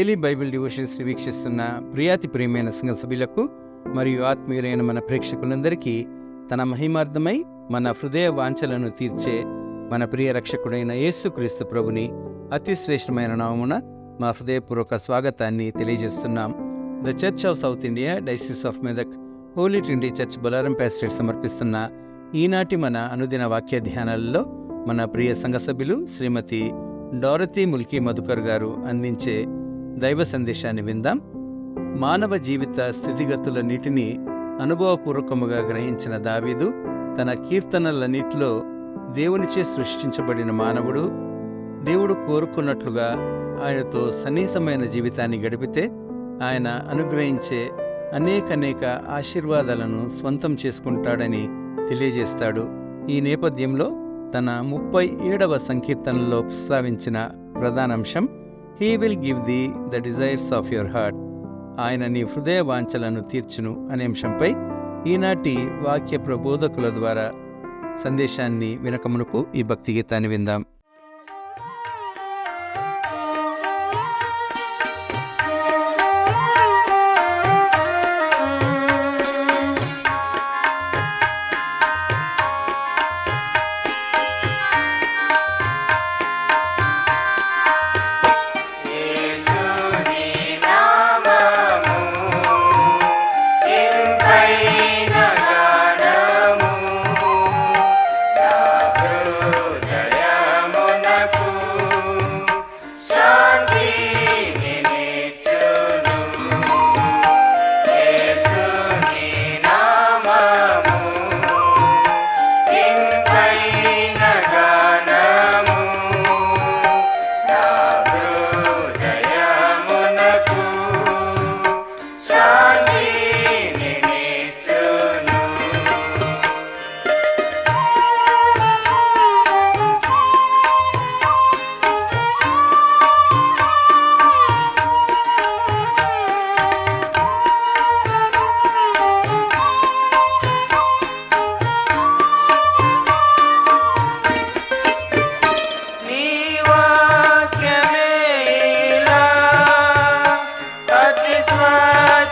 Daily Bible డివోషన్స్ని వీక్షిస్తున్న ప్రియమైన సంఘ సభ్యులకు మరియు ఆత్మీయులైన మన ప్రేక్షకులందరికీ తన మహిమార్థమై మన హృదయ వాంఛలను తీర్చే మన ప్రియ రక్షకుడైన యేసుక్రీస్తు ప్రభుని అతి శ్రేష్టమైన నామమున మా హృదయపూర్వక స్వాగతాన్ని తెలియజేస్తున్నాం. The Church of South India Diocese of Medak Holy Trinity Church Bolarum pastorate సమర్పిస్తున్న ఈనాటి మన అనుదిన వాక్య ధ్యానాలలో మన ప్రియ సంఘ సభ్యులు శ్రీమతి డారతీ ముల్కీ మధుకర్ గారు అందించే దైవ సందేశాన్ని విందాం. మానవ జీవిత స్థితిగతులన్నిటినీ అనుభవపూర్వకముగా గ్రహించిన దావీదు తన కీర్తనలన్నిటిలో దేవునిచే సృష్టించబడిన మానవుడు దేవుడు కోరుకున్నట్లుగా ఆయనతో సన్నిహితమైన జీవితాన్ని గడిపితే ఆయన అనుగ్రహించే అనేక ఆశీర్వాదాలను స్వంతం చేసుకుంటాడని తెలియజేస్తాడు. ఈ నేపథ్యంలో తన 37వ సంకీర్తనలో ప్రస్తావించిన ప్రధాన అంశం he will give the the desires of your heart, ఆయన నీ హృదయ వాంఛలను తీర్చును అనే అంశంపై ఈనాటి వాక్య ప్రబోధకుల ద్వారా సందేశాన్ని వినకమునుపు ఈ భక్తి గీతాన్ని విందాం.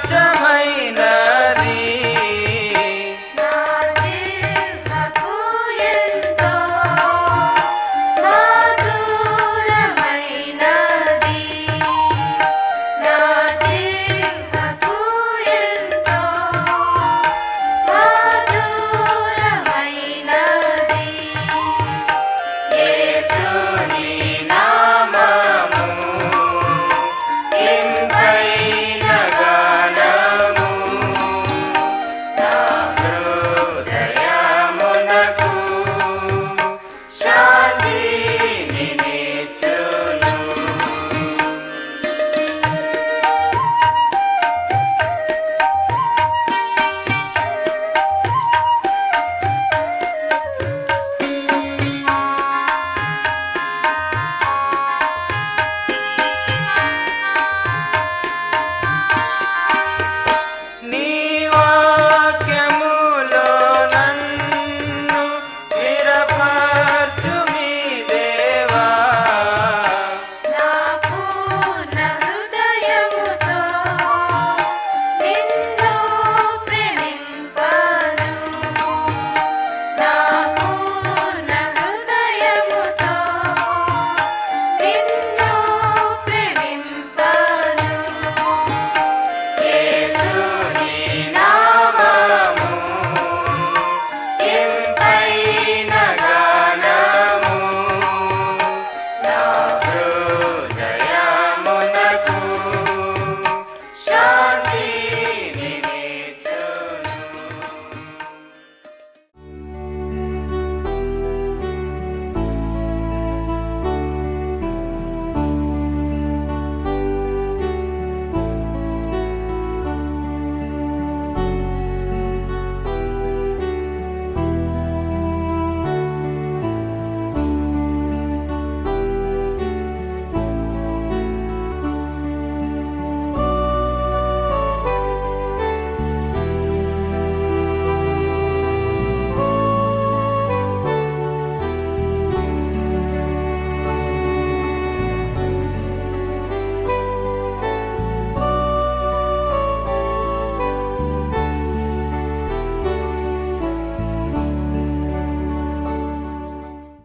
Cha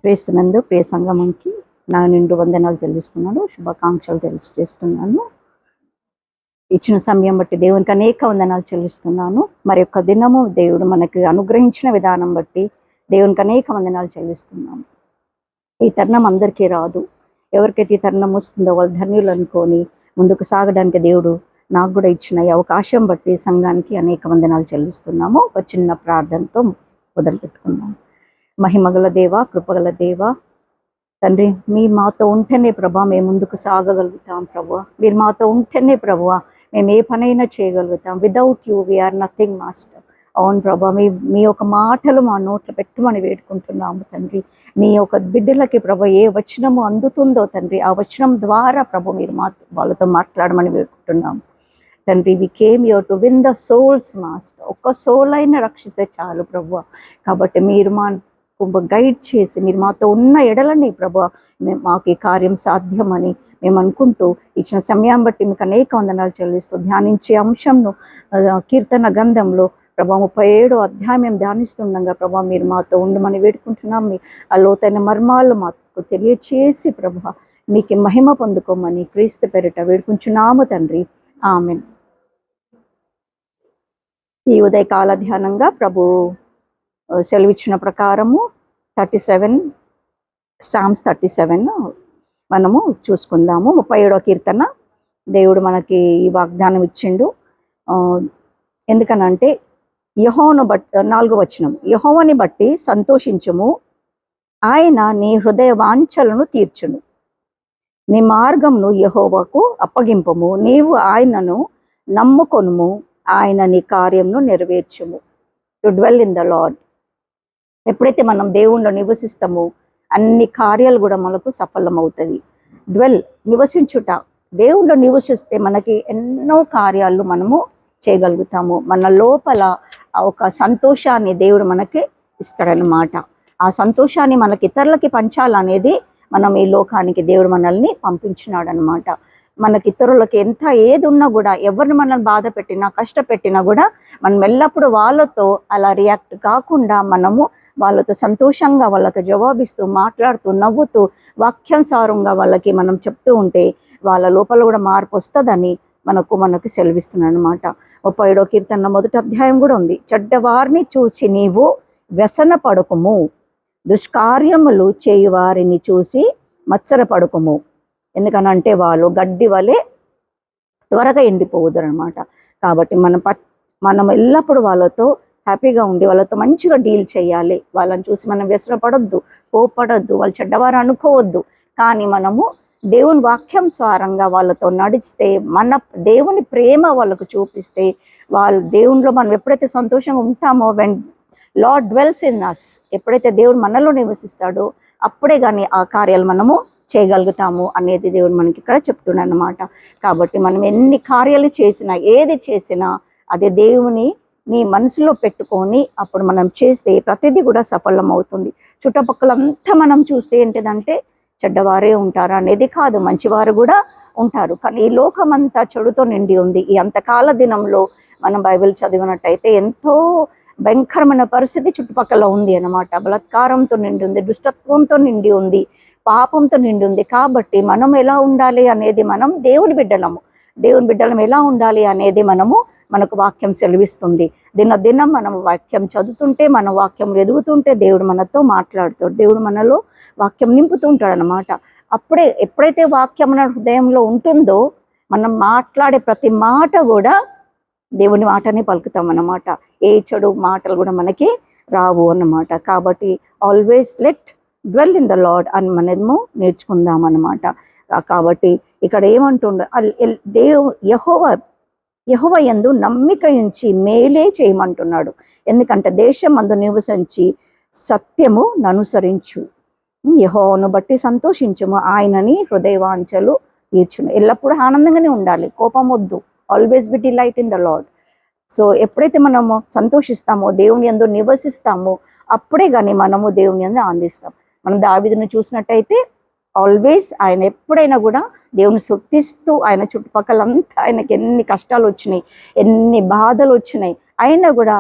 క్రీస్తునందు ప్రియ సంగమంకి నా నిండు వందనాలు చెల్లిస్తున్నాను, శుభాకాంక్షలు తెలియజేస్తున్నాను. ఇచ్చిన సమయం బట్టి దేవునికి అనేక వందనాలు చెల్లిస్తున్నాను. మరి యొక్క దినము దేవుడు మనకి అనుగ్రహించిన విధానం బట్టి దేవునికి అనేక వందనాలు చెల్లిస్తున్నాను. ఈ తరుణం అందరికీ రాదు. ఎవరికైతే ఈ తరుణం వస్తుందో వాళ్ళు ధన్యులు అనుకొని ముందుకు సాగడానికి దేవుడు నాకు కూడా ఇచ్చిన ఈ అవకాశం బట్టి సంఘానికి అనేక వందనాలు చెల్లిస్తున్నాము. ఒక చిన్న ప్రార్థనతో మొదలు పెట్టుకుందాం. మహిమగల దేవ, కృపగల దేవ తండ్రి, మీ మాతో ఉంటేనే ప్రభా మేము ముందుకు సాగగలుగుతాం. ప్రభా మీరు మాతో ఉంటేనే ప్రభా మేము ఏ పనైనా చేయగలుగుతాం. Without you we are nothing master. అవును ప్రభా, మీ యొక్క మాటలు మా నోట్లో పెట్టమని వేడుకుంటున్నాము తండ్రి. మీ యొక్క బిడ్డలకి ప్రభా ఏ వచనము అందుతుందో తండ్రి, ఆ వచనం ద్వారా ప్రభు మీరు వాళ్ళతో మాట్లాడమని వేడుకుంటున్నాము తండ్రి. We came your to win the souls master. ఒక్క సోల్ అయినా రక్షిస్తే చాలు ప్రభు. కాబట్టి మీరు గైడ్ చేసి మీరు మాతో ఉన్న ఎడలని ప్రభు మాకు ఈ కార్యం సాధ్యమని మేము అనుకుంటూ ఇచ్చిన సమయం బట్టి మీకు అనేక వందనాలు చెల్లిస్తూ ధ్యానించే అంశంను కీర్తన గ్రంథంలో ప్రభా 37వ అధ్యాయం మేము ధ్యానిస్తుండగా ప్రభా మీరు మాతో ఉండమని వేడుకుంటున్నాం. మీ ఆ లోతైన మర్మాలు మాకు తెలియచేసి ప్రభా మీకు మహిమ పొందుకోమని క్రీస్తు పేరిట వేడుకుంటున్నాము తండ్రి. ఆమేన్. ఈ ఉదయకాల ధ్యానంగా ప్రభు సెలవిచ్చిన ప్రకారము 37 సామ్స్ 37 మనము చూసుకుందాము. 37వ కీర్తన దేవుడు మనకి ఈ వాగ్దానం ఇచ్చిండు. ఎందుకనంటే యెహోవాను బట్టి 4వ వచనం, యెహోవాని బట్టి సంతోషించుము, ఆయన నీ హృదయ వాంఛలను తీర్చును. నీ మార్గమును యెహోవాకు అప్పగింపము, నీవు ఆయనను నమ్ముకొనుము, ఆయన నీ కార్యమును నెరవేర్చుము. To dwell in the Lord. ఎప్పుడైతే మనం దేవుణ్ణిలో నివసిస్తామో అన్ని కార్యాలు కూడా మనకు సఫలమవుతుంది. నివసించుట, దేవుణ్ణిలో నివసిస్తే మనకి ఎన్నో కార్యాలు మనము చేయగలుగుతాము. మన లోపల ఒక సంతోషాన్ని దేవుడు మనకి ఇస్తాడనమాట. ఆ సంతోషాన్ని మనకి ఇతరులకి పంచాలనేది మనం ఈ లోకానికి దేవుడు మనల్ని పంపించినాడు అనమాట. మనకి ఇతరులకి ఎంత ఏది ఉన్నా కూడా, ఎవరిని మనల్ని బాధ పెట్టినా కష్టపెట్టినా కూడా మనం ఎల్లప్పుడూ వాళ్ళతో అలా రియాక్ట్ కాకుండా మనము వాళ్ళతో సంతోషంగా వాళ్ళకి జవాబిస్తూ మాట్లాడుతూ నవ్వుతూ వాక్యానుసారంగా వాళ్ళకి మనం చెప్తూ ఉంటే వాళ్ళ లోపల కూడా మార్పు వస్తుందని మనకు సెలవిస్తున్నాడు అనమాట. 37వ కీర్తన 1వ అధ్యాయం కూడా ఉంది. చెడ్డవారిని చూచి నీవు వ్యసన పడుకుము, దుష్కార్యములు చేయు వారిని చూసి మత్సర పడుకుము, ఎందుకనంటే వాళ్ళు గడ్డి వలె త్వరగా ఎండిపోవద్దు అనమాట. కాబట్టి మనం ఎల్లప్పుడూ వాళ్ళతో హ్యాపీగా ఉండి వాళ్ళతో మంచిగా డీల్ చేయాలి. వాళ్ళని చూసి మనం వ్యసనపడొద్దు, కోపడొద్దు, వాళ్ళు చెడ్డవారు అనుకోవద్దు. కానీ మనము దేవుని వాక్యం స్వారంగా వాళ్ళతో నడిస్తే, మన దేవుని ప్రేమ వాళ్ళకు చూపిస్తే, వాళ్ళు దేవునిలో మనం ఎప్పుడైతే సంతోషంగా ఉంటామో, when Lord dwells in us, ఎప్పుడైతే దేవుడు మనలో నివసిస్తాడో అప్పుడే కానీ ఆ కార్యాలు మనము చేయగలుగుతాము అనేది దేవుడు మనకి ఇక్కడ చెప్తున్నాడు అన్నమాట. కాబట్టి మనం ఎన్ని కార్యాలు చేసినా, ఏది చేసినా అదే దేవుని నీ మనసులో పెట్టుకొని అప్పుడు మనం చేస్తే ప్రతిదీ కూడా సఫలం అవుతుంది. చుట్టుపక్కలంతా మనం చూస్తే ఏంటిదంటే చెడ్డవారే ఉంటారు అనేది కాదు, మంచివారు కూడా ఉంటారు. కానీ ఈ లోకం అంతా చెడుతో నిండి ఉంది. ఈ అంతకాల దినంలో మనం బైబిల్ చదివినట్టయితే ఎంతో భయంకరమైన పరిస్థితి చుట్టుపక్కల ఉంది అన్నమాట. బలాత్కారంతో నిండి ఉంది, దుష్టత్వంతో నిండి ఉంది, పాపంతో నిండి ఉంది. కాబట్టి మనం ఎలా ఉండాలి అనేది, మనం దేవుని బిడ్డలం ఎలా ఉండాలి అనేది మనకు వాక్యం సెలవిస్తుంది. దినం మనం వాక్యం చదువుతుంటే, మన వాక్యం ఎదుగుతుంటే దేవుడు మనతో మాట్లాడుతాడు, దేవుడు మనలో వాక్యం నింపుతూ ఉంటాడు అనమాట. ఎప్పుడైతే వాక్యం మన హృదయంలో ఉంటుందో మనం మాట్లాడే ప్రతి మాట కూడా దేవుని మాటని పలుకుతాం అన్నమాట. ఏ చెడు మాటలు కూడా మనకి రావు అన్నమాట. కాబట్టి always let dwell in the lord అని మనము నేర్చుకుందాం అన్నమాట. కాబట్టి ఇక్కడ ఏమంటుండ, యెహోవా యందు నమ్మిక ఉంచి మేలే చేయమంటున్నాడు. ఎందుకంటే దేశం అందు నివసించి సత్యము ననుసరించు, యెహోవాను బట్టి సంతోషించుము, ఆయనని హృదయవాంఛలు తీర్చును. ఎల్లప్పుడూ ఆనందంగానే ఉండాలి, కోపం వద్దు. Always be delight in the Lord. So ఎప్పుడైతే మనము సంతోషిస్తామో, దేవుని యందు నివసిస్తామో, అప్పుడే కానీ మనము దేవుని యందు ఆనందిస్తాం. మనం దావీదును చూసినట్టయితే ఆల్వేస్ ఆయన ఎప్పుడైనా కూడా దేవుని స్తుతిస్తూ, ఆయన చుట్టుపక్కలంతా ఆయనకి ఎన్ని కష్టాలు వచ్చినాయి, ఎన్ని బాధలు వచ్చినాయి, అయినా కూడా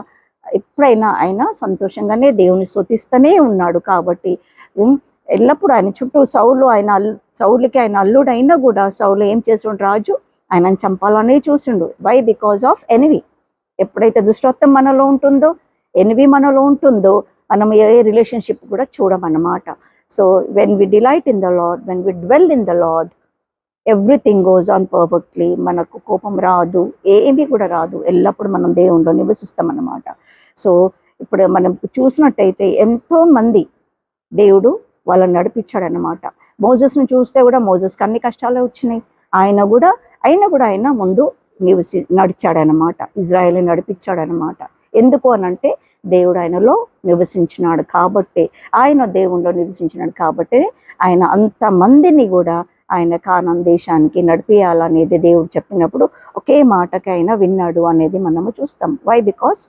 ఎప్పుడైనా ఆయన సంతోషంగానే దేవుని స్తుతిస్తూనే ఉన్నాడు. కాబట్టి ఎల్లప్పుడూ ఆయన చుట్టూ సౌలుకి ఆయన అల్లుడు అయినా కూడా సౌలు ఏం చేసిండు, రాజు ఆయనను చంపాలనే చూసిండు. వై? Because of ఎనివి. ఎప్పుడైతే దుష్టత్వం మనలో ఉంటుందో, ఎనివి మనలో ఉంటుందో, మనం ఏ రిలేషన్షిప్ కూడా చూడమన్నమాట. So when we delight in the Lord, when we dwell in the Lord, everything goes on perfectly. మనకు కోపం రాదు, ఏమీ కూడా రాదు, ఎల్లప్పుడు మనం దేవునిలో నివసిస్తాం అన్నమాట. సో ఇప్పుడు మనం చూసినట్టయితే ఎంతో మంది దేవుడు వాళ్ళని నడిపించాడనమాట. మోజెస్ను చూస్తే కూడా మోజెస్కి అన్ని కష్టాలు వచ్చినాయి, అయినా కూడా ఆయన ముందు నడిచాడనమాట. ఇజ్రాయేల్ని నడిపించాడనమాట. ఎందుకు అనంటే దేవుడు ఆయనలో నివసించినాడు కాబట్టి, ఆయన దేవునిలో నివసించినాడు కాబట్టి ఆయన అంతమందిని కూడా ఆయన కానాన్ దేశానికి నడిపియాలనేది దేవుడు చెప్పినప్పుడు ఒకే మాటకి ఆయన విన్నాడు అనేది మనము చూస్తాం. వై? బికాస్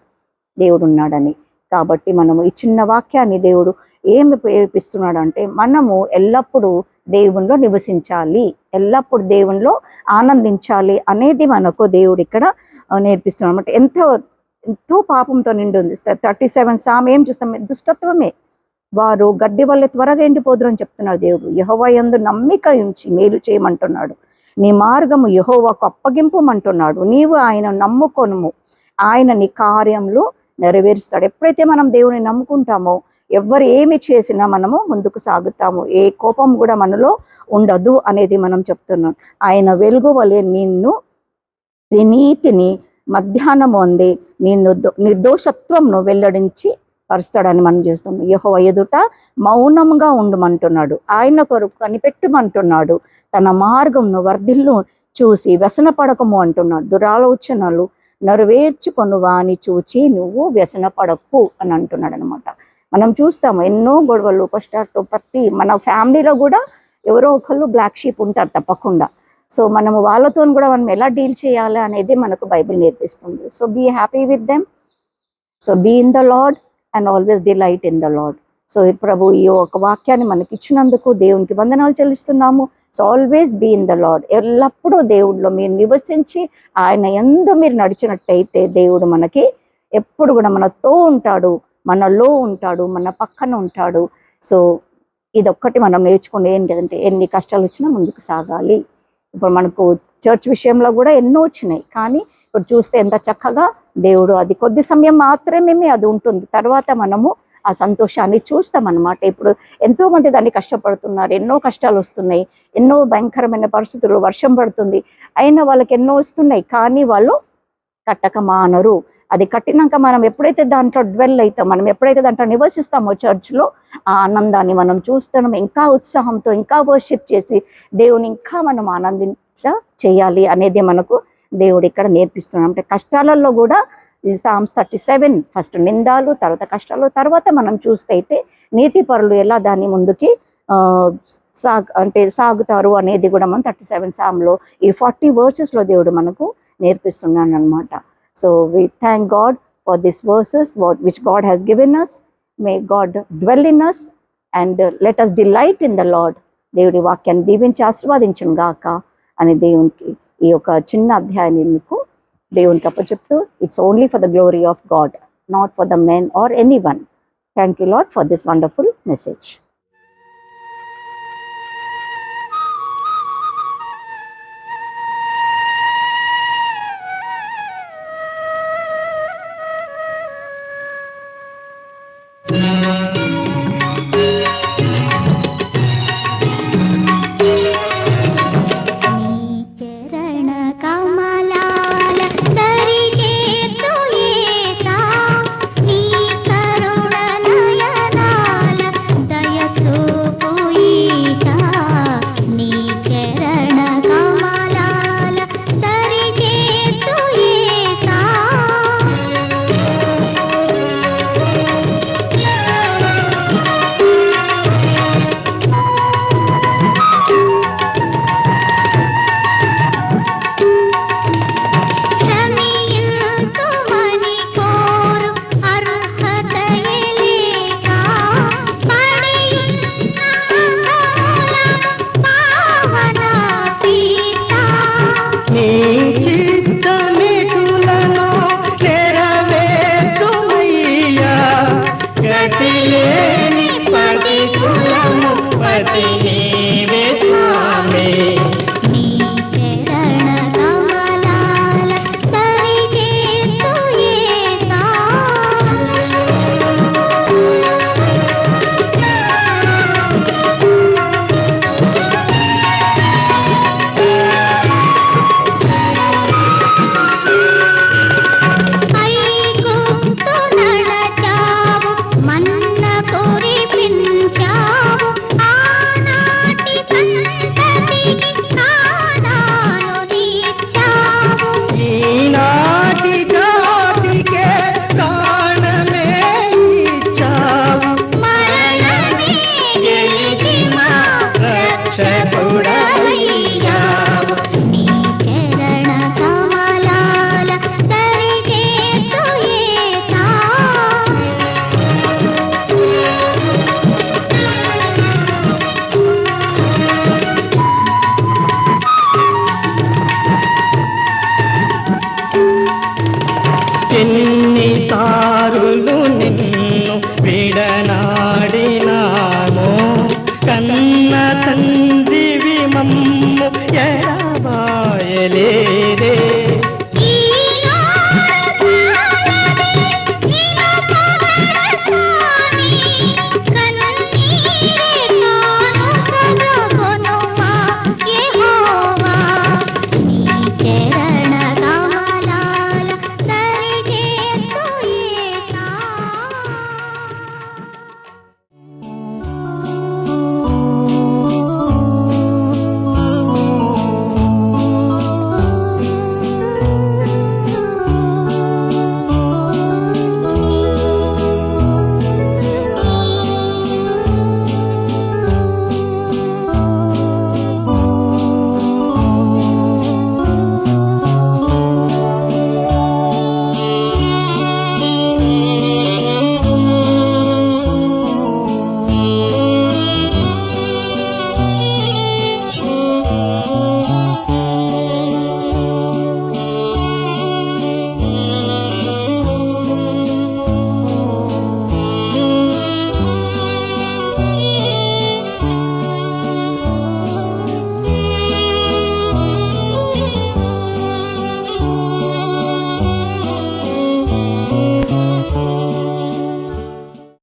దేవుడు ఉన్నాడని. కాబట్టి మనము ఈ చిన్న వాక్యాన్ని దేవుడు ఏమి ప్రేరేపిస్తున్నాడు అంటే, మనము ఎల్లప్పుడూ దేవునిలో నివసించాలి, ఎల్లప్పుడు దేవునిలో ఆనందించాలి అనేది మనకు దేవుడు ఇక్కడ నేర్పిస్తున్నాడు అనమాట. ఎంతో పాపంతో నిండి ఉంది. 37 సామ్ ఏం చూస్తాం? దుష్టత్వమే. వారు గడ్డి వల్లే త్వరగా ఎండిపోదురు అని చెప్తున్నాడు దేవుడు. యెహోవా యందు నమ్మిక ఉంచి మేలు చేయమంటున్నాడు. నీ మార్గము యెహోవాకు అప్పగింపమంటున్నాడు. నీవు ఆయన నమ్ముకొనుము, ఆయన నీ కార్యంలో నెరవేరుస్తాడు. ఎప్పుడైతే మనం దేవుని నమ్ముకుంటామో ఎవరు ఏమి చేసినా మనము ముందుకు సాగుతాము, ఏ కోపం కూడా మనలో ఉండదు అనేది మనం చెప్తున్నాం. ఆయన వెలుగు వలె నిన్ను నీ నీతిని మధ్యాహ్నము అందే నిన్ను నిర్దోషత్వంను వెల్లడించి పరుస్తాడని మనం చేస్తాం. యెహోవా ఎదుట మౌనంగా ఉండమంటున్నాడు, ఆయన కొరకు కనిపెట్టమంటున్నాడు. తన మార్గంను వర్ధిల్లు చూసి వ్యసన పడకము అంటున్నాడు. దురాలోచనలు నెరవేర్చుకొను వాని చూచి నువ్వు వ్యసన పడకు అని అంటున్నాడు అనమాట. మనం చూస్తాము ఎన్నో గొడవలు, కష్టాలు, ప్రతి మన ఫ్యామిలీలో కూడా ఎవరో ఒకళ్ళు బ్లాక్ షీప్ ఉంటారు తప్పకుండా. సో మనము వాళ్ళతో కూడా మనం ఎలా డీల్ చేయాలి అనేది మనకు బైబిల్ నేర్పిస్తుంది. So be happy with them, so be in the Lord and always delight in the Lord. So ప్రభు ఈ ఒక వాక్యాన్ని మనకి ఇచ్చినందుకు దేవునికి వందనాలు చెల్లిస్తున్నాము. So always be in the Lord, ఎల్లప్పుడూ దేవుడిలో మీరు నివసించి ఆయన యందు మీరు నడిచినట్టయితే దేవుడు మనకి ఎప్పుడు కూడా మనతో ఉంటాడు, మనలో ఉంటాడు, మన పక్కన ఉంటాడు. సో ఇదొక్కటి మనం నేర్చుకుని ఏంటంటే ఎన్ని కష్టాలు వచ్చినా ముందుకు సాగాలి. ఇప్పుడు మనకు చర్చ్ విషయంలో కూడా ఎన్నో వచ్చినాయి, కానీ ఇప్పుడు చూస్తే ఎంత చక్కగా దేవుడు అది కొద్ది సమయం మాత్రమే అది ఉంటుంది, తర్వాత మనము ఆ సంతోషాన్ని చూస్తామన్నమాట. ఇప్పుడు ఎంతో మంది దాన్ని కష్టపడుతున్నారు, ఎన్నో కష్టాలు వస్తున్నాయి, ఎన్నో భయంకరమైన పరిస్థితులు, వర్షం పడుతుంది, అయినా వాళ్ళకి ఎన్నో వస్తున్నాయి, కానీ వాళ్ళు కట్టక మానరు. అది కట్టినాక మనం ఎప్పుడైతే దాంట్లో డ్వెల్ అవుతాం, మనం ఎప్పుడైతే దాంట్లో నివసిస్తామో చర్చ్లో, ఆ ఆనందాన్ని మనం చూస్తున్నాం. ఇంకా ఉత్సాహంతో ఇంకా వర్షిప్ చేసి దేవుని ఇంకా మనం చేయాలి అనేది మనకు దేవుడు ఇక్కడ నేర్పిస్తున్నాం. అంటే కష్టాలలో కూడా Psalms 37 ఫస్ట్ నిందాలు, తర్వాత కష్టాలు, తర్వాత మనం చూస్తే అయితే నీతిపరులు ఎలా దాన్ని ముందుకి సాగుతారు అనేది కూడా మనం 37 Psalmలో ఈ 40 verses దేవుడు మనకు నేర్పిస్తున్నాడు అనమాట. So we thank God for these verses which God has given us. May God dwell in us and let us delight in the Lord. దేవుడి వాక్యాన్ని దీవించి ఆశీర్వాదించును గాక అని దేవునికి ఈ యొక్క చిన్న అధ్యాయాన్ని మీకు దేవునికి అప్పచెప్తూ, it's only for the glory of God, not for the men or anyone. Thank you Lord for this wonderful message. దయ ఎన్నిసార్లు